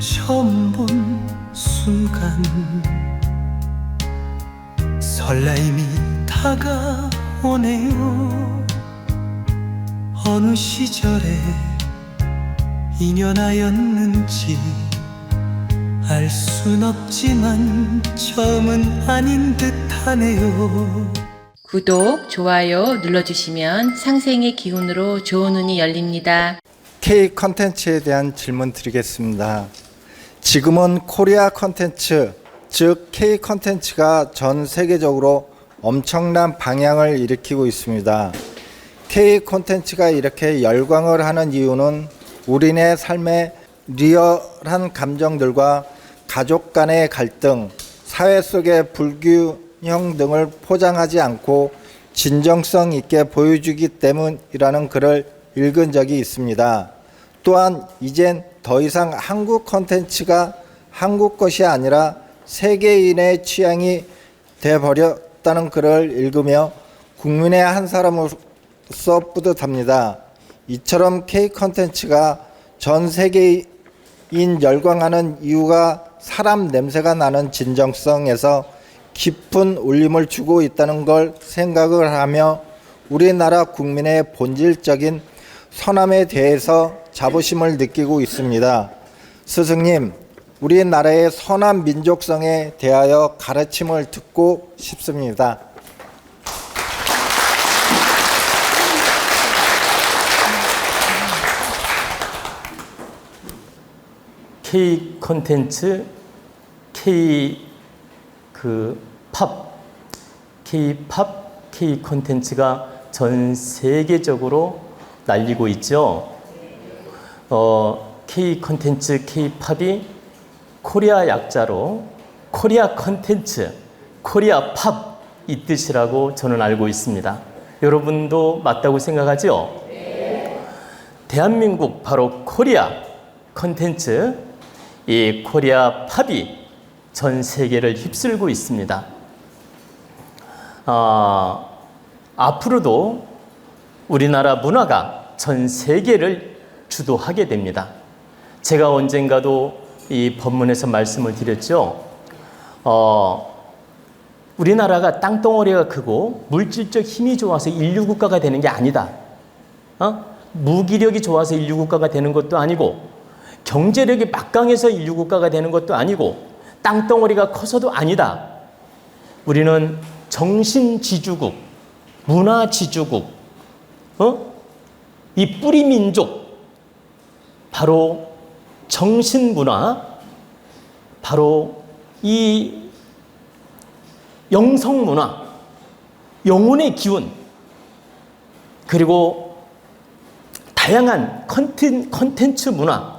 처음 본 순간 설레임이 다가오네요. 어느 시절에 인연하였는지 알 순 없지만 처음은 아닌 듯하네요. 구독, 좋아요 눌러주시면 상생의 기운으로 좋은 운이 열립니다. K 컨텐츠에 대한 질문 드리겠습니다. 지금은 코리아 컨텐츠, 즉 K 컨텐츠가 전 세계적으로 엄청난 방향을 일으키고 있습니다. K 콘텐츠가 이렇게 열광을 하는 이유는 우리네 삶의 리얼한 감정들과 가족 간의 갈등, 사회 속의 불균형 등을 포장하지 않고 진정성 있게 보여주기 때문이라는 글을 읽은 적이 있습니다. 또한 이젠 더 이상 한국 콘텐츠가 한국 것이 아니라 세계인의 취향이 돼버렸다는 글을 읽으며 국민의 한 사람으로서 뿌듯합니다. 이처럼 K 콘텐츠가 전 세계인 열광하는 이유가 사람 냄새가 나는 진정성에서 깊은 울림을 주고 있다는 걸 생각을 하며 우리나라 국민의 본질적인 선함에 대해서 자부심을 느끼고 있습니다. 스승님, 우리나라의 선한 민족성에 대하여 가르침을 듣고 싶습니다. K 콘텐츠, K-팝, K 콘텐츠가 전 세계적으로 날리고 있죠. K 콘텐츠, K-팝이 코리아 약자로 코리아 콘텐츠, 코리아 팝 이 뜻이라고 저는 알고 있습니다. 여러분도 맞다고 생각하죠? 대한민국 바로 코리아 콘텐츠, 이 코리아 팝이 전 세계를 휩쓸고 있습니다. 앞으로도 우리나라 문화가 전 세계를 주도하게 됩니다. 제가 언젠가도 이 법문에서 말씀을 드렸죠. 우리나라가 땅덩어리가 크고 물질적 힘이 좋아서 인류국가가 되는 게 아니다. 무기력이 좋아서 인류국가가 되는 것도 아니고 경제력이 막강해서 인류국가가 되는 것도 아니고 땅덩어리가 커서도 아니다. 우리는 정신지주국, 문화지주국, 이 뿌리민족, 바로 정신문화, 바로 이 영성문화, 영혼의 기운, 그리고 다양한 컨텐츠 문화,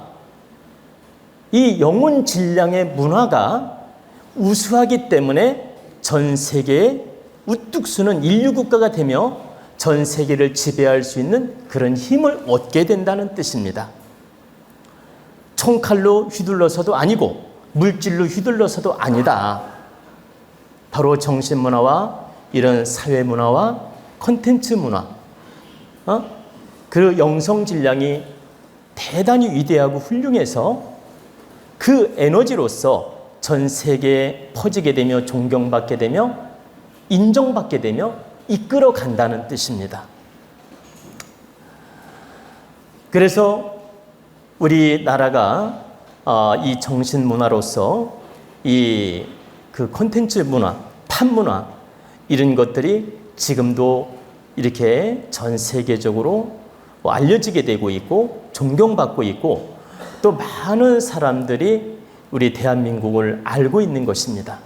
이 영혼 질량의 문화가 우수하기 때문에 전 세계에 우뚝 서는 인류국가가 되며 전 세계를 지배할 수 있는 그런 힘을 얻게 된다는 뜻입니다. 총칼로 휘둘러서도 아니고 물질로 휘둘러서도 아니다. 바로 정신문화와 이런 사회문화와 콘텐츠 문화, 그 영성질량이 대단히 위대하고 훌륭해서 그 에너지로서 전 세계에 퍼지게 되며 존경받게 되며 인정받게 되며 이끌어 간다는 뜻입니다. 그래서 우리나라가 이 정신문화로서 이 그 콘텐츠 문화, 팝 문화 이런 것들이 지금도 이렇게 전 세계적으로 알려지게 되고 있고 존경받고 있고 또 많은 사람들이 우리 대한민국을 알고 있는 것입니다.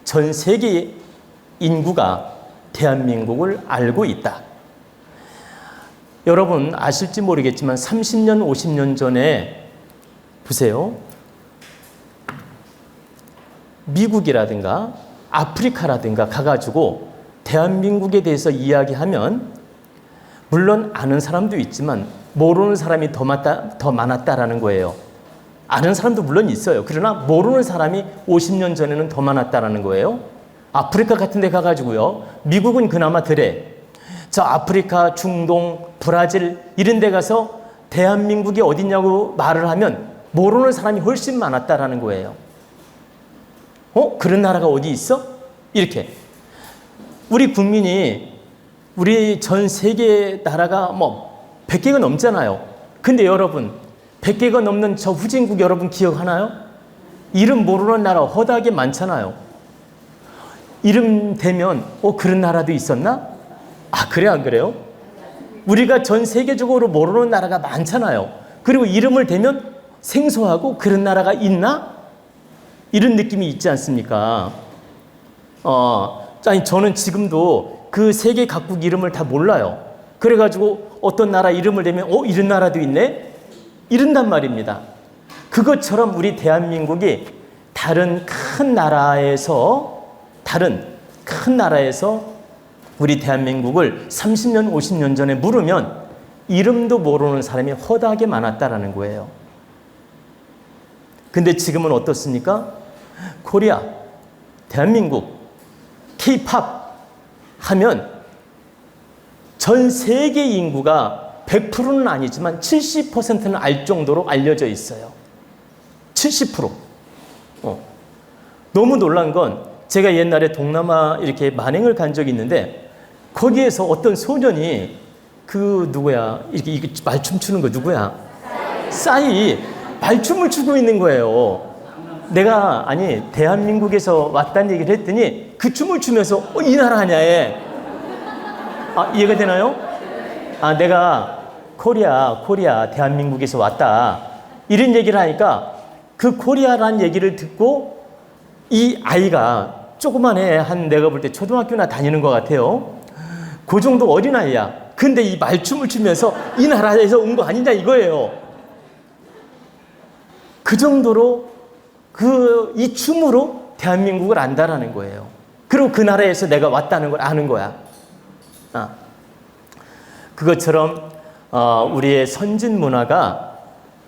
전 세계 인구가 대한민국을 알고 있다. 여러분 아실지 모르겠지만 30년, 50년 전에 보세요. 미국이라든가 아프리카라든가 가가지고 대한민국에 대해서 이야기하면 물론 아는 사람도 있지만 모르는 사람이 더 많았다라는 거예요. 아는 사람도 물론 있어요. 그러나 모르는 사람이 50년 전에는 더 많았다라는 거예요. 아프리카 같은 데 가가지고요. 미국은 그나마 덜해. 저 아프리카, 중동, 브라질 이런 데 가서 대한민국이 어디냐고 말을 하면 모르는 사람이 훨씬 많았다라는 거예요. 그런 나라가 어디 있어? 이렇게. 우리 국민이 우리 전 세계 나라가 뭐 100개가 넘잖아요. 근데 여러분 100개가 넘는 저 후진국 여러분 기억하나요? 이름 모르는 나라 허다하게 많잖아요. 이름 대면 그런 나라도 있었나? 그래 안 그래요? 우리가 전 세계적으로 모르는 나라가 많잖아요. 그리고 이름을 대면 생소하고 그런 나라가 있나? 이런 느낌이 있지 않습니까? 아니 저는 지금도 그 세계 각국 이름을 다 몰라요. 그래가지고 어떤 나라 이름을 대면 이런 나라도 있네? 이런단 말입니다. 그것처럼 우리 대한민국이 다른 큰 나라에서 우리 대한민국을 30년, 50년 전에 물으면 이름도 모르는 사람이 허다하게 많았다라는 거예요. 근데 지금은 어떻습니까? 코리아, 대한민국, K-팝 하면 전 세계 인구가 100%는 아니지만 70%는 알 정도로 알려져 있어요. 70%. 너무 놀란 건 제가 옛날에 동남아 이렇게 만행을 간 적이 있는데 거기에서 어떤 소년이 이렇게 말춤 추는 거 누구야? 싸이 말춤을 추고 있는 거예요. 내가 대한민국에서 왔다는 얘기를 했더니 그 춤을 추면서 이 나라 아냐에 이해가 되나요? 내가 코리아 대한민국에서 왔다 이런 얘기를 하니까 그 코리아라는 얘기를 듣고 이 아이가 조그만 애 내가 볼 때 초등학교나 다니는 것 같아요. 그 정도 어린아이야. 근데 이 말춤을 추면서 이 나라에서 온 거 아니냐 이거예요. 그 정도로 이 춤으로 대한민국을 안다라는 거예요. 그리고 그 나라에서 내가 왔다는 걸 아는 거야. 그것처럼 우리의 선진 문화가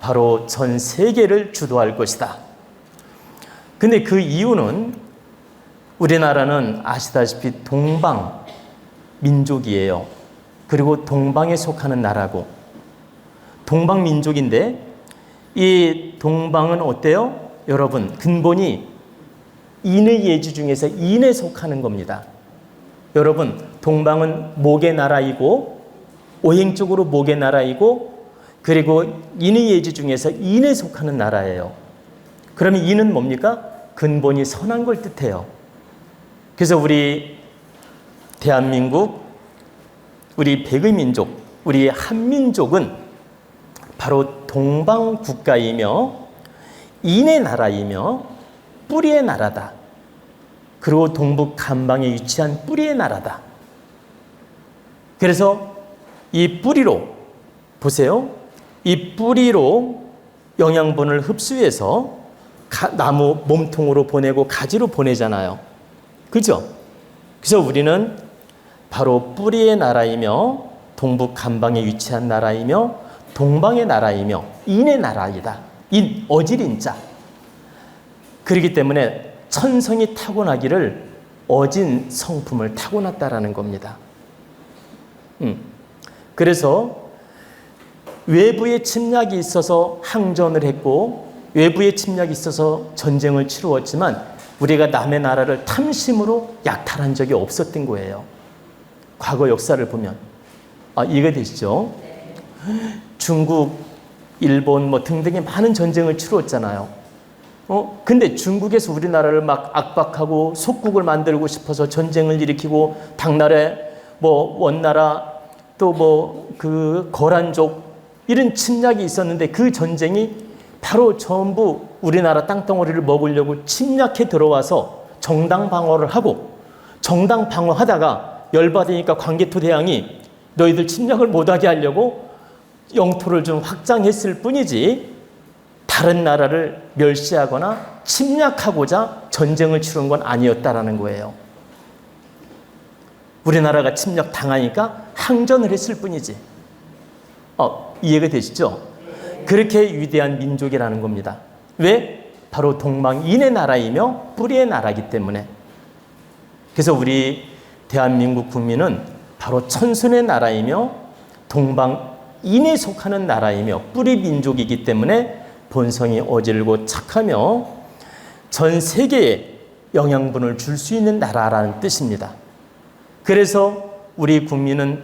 바로 전 세계를 주도할 것이다. 근데 그 이유는 우리나라는 아시다시피 동방 민족이에요. 그리고 동방에 속하는 나라고 동방 민족인데 이 동방은 어때요? 여러분 근본이 인의 예지 중에서 인에 속하는 겁니다. 여러분 동방은 목의 나라이고 오행적으로 목의 나라이고 그리고 인의 예지 중에서 인에 속하는 나라예요. 그러면 인은 뭡니까? 근본이 선한 걸 뜻해요. 그래서 우리 대한민국, 우리 백의 민족, 우리 한민족은 바로 동방 국가이며 인의 나라이며 뿌리의 나라다. 그리고 동북 간방에 위치한 뿌리의 나라다. 그래서 이 뿌리로 보세요. 이 뿌리로 영양분을 흡수해서 나무 몸통으로 보내고 가지로 보내잖아요. 그죠? 그래서 우리는 바로 뿌리의 나라이며 동북 간방에 위치한 나라이며 동방의 나라이며 인의 나라이다. 인, 어질인자. 그렇기 때문에 천성이 타고나기를 어진 성품을 타고났다라는 겁니다. 그래서 외부의 침략이 있어서 항전을 했고 외부의 침략이 있어서 전쟁을 치루었지만 우리가 남의 나라를 탐심으로 약탈한 적이 없었던 거예요. 과거 역사를 보면 이해가 되시죠? 중국, 일본 등등의 많은 전쟁을 치루었잖아요. 근데 중국에서 우리나라를 막 압박하고 속국을 만들고 싶어서 전쟁을 일으키고 당나라, 원나라 또 그 거란족 이런 침략이 있었는데 그 전쟁이 바로 전부 우리나라 땅덩어리를 먹으려고 침략해 들어와서 정당 방어를 하고 정당 방어하다가 열받으니까 광개토 대왕이 너희들 침략을 못하게 하려고 영토를 좀 확장했을 뿐이지 다른 나라를 멸시하거나 침략하고자 전쟁을 치른 건 아니었다라는 거예요. 우리나라가 침략 당하니까 항전을 했을 뿐이지. 이해가 되시죠? 그렇게 위대한 민족이라는 겁니다. 왜? 바로 동방인의 나라이며 뿌리의 나라이기 때문에. 그래서 우리 대한민국 국민은 바로 천순의 나라이며 동방인에 속하는 나라이며 뿌리 민족이기 때문에 본성이 어질고 착하며 전 세계에 영양분을 줄 수 있는 나라라는 뜻입니다. 그래서 우리 국민은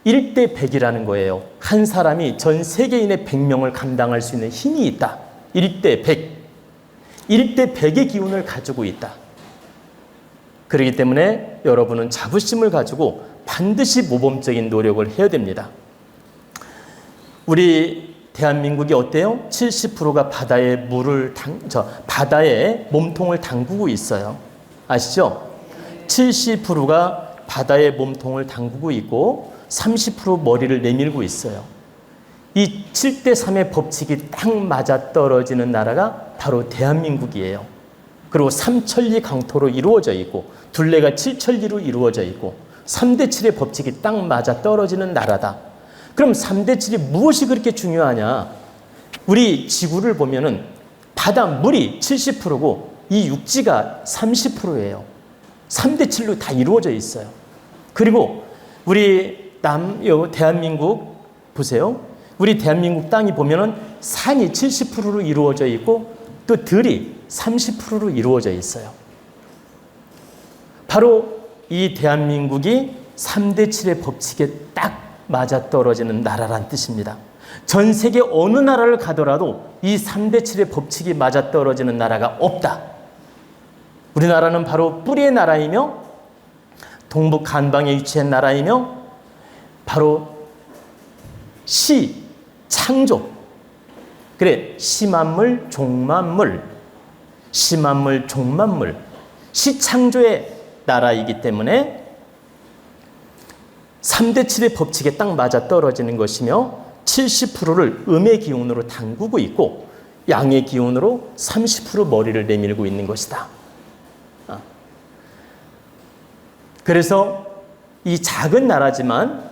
1대 100이라는 거예요. 한 사람이 전 세계인의 100명을 감당할 수 있는 힘이 있다. 1대 100. 1대 100의 기운을 가지고 있다. 그렇기 때문에 여러분은 자부심을 가지고 반드시 모범적인 노력을 해야 됩니다. 우리 대한민국이 어때요? 70%가 바다에 몸통을 담그고 있어요. 아시죠? 70%가 바다에 몸통을 담그고 있고 30% 머리를 내밀고 있어요. 이 7대 3의 법칙이 딱 맞아떨어지는 나라가 바로 대한민국이에요. 그리고 삼천리 강토로 이루어져 있고 둘레가 7천리로 이루어져 있고 3대 7의 법칙이 딱 맞아떨어지는 나라다. 그럼 3대 7이 무엇이 그렇게 중요하냐? 우리 지구를 보면은 바닷물이 70%고 이 육지가 30%예요. 3대 7로 다 이루어져 있어요. 그리고 우리 대한민국 보세요. 우리 대한민국 땅이 보면은 산이 70%로 이루어져 있고 또 들이 30%로 이루어져 있어요. 바로 이 대한민국이 3대 7의 법칙에 딱 맞아떨어지는 나라란 뜻입니다. 전 세계 어느 나라를 가더라도 이 3대 7의 법칙이 맞아떨어지는 나라가 없다. 우리나라는 바로 뿌리의 나라이며 동북 간방에 위치한 나라이며 바로 시, 창조. 그래, 시만물, 종만물, 시만물, 종만물, 시창조의 나라이기 때문에 3대 7의 법칙에 딱 맞아 떨어지는 것이며 70%를 음의 기운으로 담그고 있고 양의 기운으로 30% 머리를 내밀고 있는 것이다. 그래서 이 작은 나라지만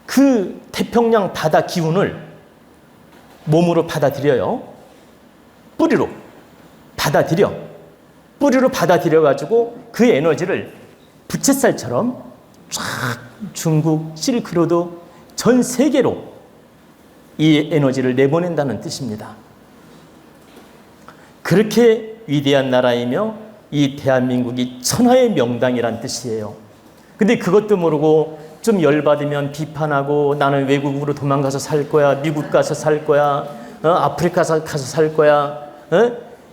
그 태평양 바다 기운을 몸으로 받아들여요. 뿌리로 받아들여가지고 그 에너지를 부채살처럼 쫙 중국, 실크로드 전 세계로 이 에너지를 내보낸다는 뜻입니다. 그렇게 위대한 나라이며 이 대한민국이 천하의 명당이란 뜻이에요. 근데 그것도 모르고 좀 열받으면 비판하고 나는 외국으로 도망가서 살 거야, 미국 가서 살 거야, 아프리카 가서 살 거야,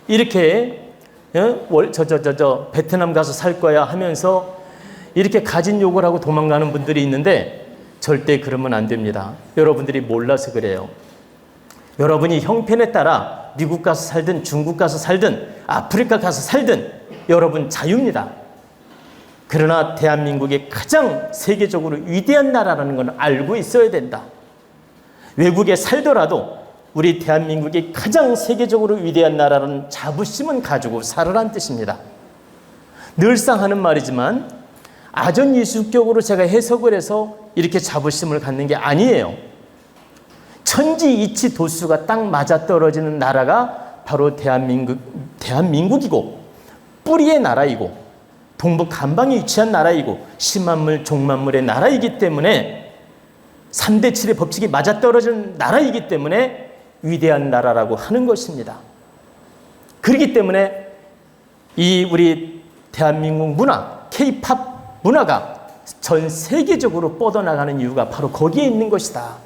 이렇게 베트남 가서 살 거야 하면서 이렇게 가진 욕을 하고 도망가는 분들이 있는데 절대 그러면 안 됩니다. 여러분들이 몰라서 그래요. 여러분이 형편에 따라 미국 가서 살든 중국 가서 살든 아프리카 가서 살든 여러분 자유입니다. 그러나 대한민국이 가장 세계적으로 위대한 나라라는 건 알고 있어야 된다. 외국에 살더라도 우리 대한민국이 가장 세계적으로 위대한 나라라는 자부심은 가지고 살으란 뜻입니다. 늘상 하는 말이지만 아전이수격으로 제가 해석을 해서 이렇게 자부심을 갖는 게 아니에요. 천지이치 도수가 딱 맞아떨어지는 나라가 바로 대한민국이고 뿌리의 나라이고 동북 간방에 위치한 나라이고 심만물 종만물의 나라이기 때문에 3대 7의 법칙이 맞아떨어지는 나라이기 때문에 위대한 나라라고 하는 것입니다. 그렇기 때문에 이 우리 대한민국 문화, K-팝 문화가 전 세계적으로 뻗어나가는 이유가 바로 거기에 있는 것이다.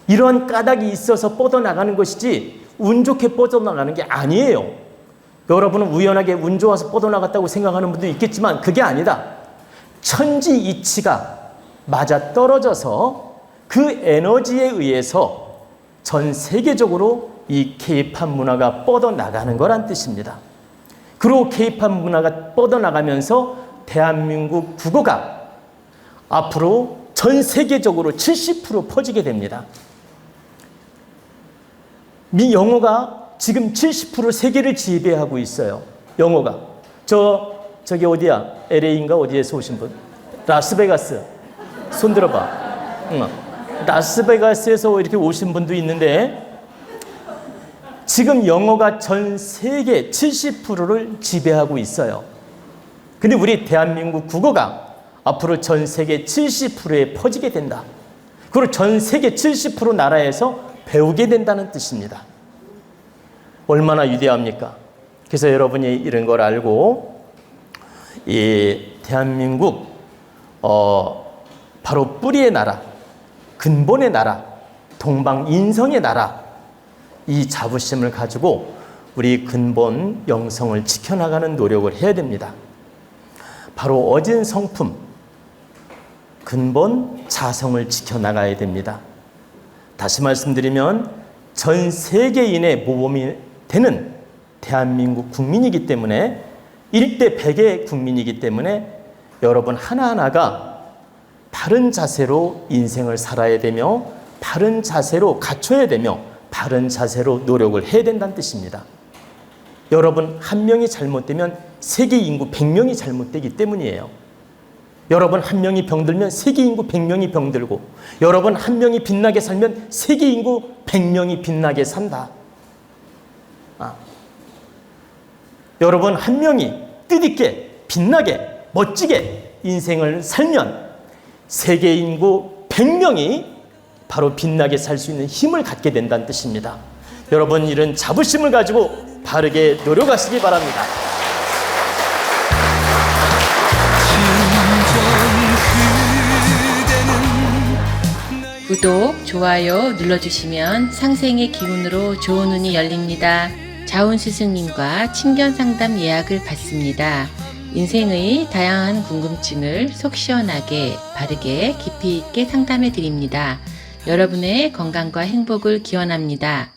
이러한 까닭이 있어서 뻗어나가는 것이지 운 좋게 뻗어나가는 게 아니에요. 여러분은 우연하게 운 좋아서 뻗어나갔다고 생각하는 분도 있겠지만 그게 아니다. 천지이치가 맞아떨어져서 그 에너지에 의해서 전 세계적으로 이 K-팝 문화가 뻗어나가는 거란 뜻입니다. 그리고 K-팝 문화가 뻗어나가면서 대한민국 국어가 앞으로 전 세계적으로 70% 퍼지게 됩니다. 영어가 지금 70% 세계를 지배하고 있어요. 영어가. 저기 어디야? LA인가 어디에서 오신 분? 라스베가스. 손 들어봐. 라스베가스에서 이렇게 오신 분도 있는데 지금 영어가 전 세계 70%를 지배하고 있어요. 근데 우리 대한민국 국어가 앞으로 전 세계 70%에 퍼지게 된다. 그리고 전 세계 70% 나라에서 배우게 된다는 뜻입니다. 얼마나 위대합니까? 그래서 여러분이 이런 걸 알고 이 대한민국 바로 뿌리의 나라, 근본의 나라, 동방인성의 나라, 이 자부심을 가지고 우리 근본 영성을 지켜나가는 노력을 해야 됩니다. 바로 어진 성품, 근본 자성을 지켜나가야 됩니다. 다시 말씀드리면 전 세계인의 모범이 되는 대한민국 국민이기 때문에 1대 100의 국민이기 때문에 여러분 하나하나가 바른 자세로 인생을 살아야 되며 바른 자세로 갖춰야 되며 바른 자세로 노력을 해야 된다는 뜻입니다. 여러분 한 명이 잘못되면 세계 인구 100명이 잘못되기 때문이에요. 여러분 한 명이 병들면 세계 인구 100명이 병들고 여러분 한 명이 빛나게 살면 세계 인구 100명이 빛나게 산다. 여러분 한 명이 뜻있게 빛나게 멋지게 인생을 살면 세계 인구 100명이 바로 빛나게 살 수 있는 힘을 갖게 된다는 뜻입니다. 여러분 이런 자부심을 가지고 바르게 노력하시기 바랍니다. 구독, 좋아요 눌러주시면 상생의 기운으로 좋은 운이 열립니다. 자운 스승님과 친견 상담 예약을 받습니다. 인생의 다양한 궁금증을 속 시원하게, 바르게, 깊이 있게 상담해 드립니다. 여러분의 건강과 행복을 기원합니다.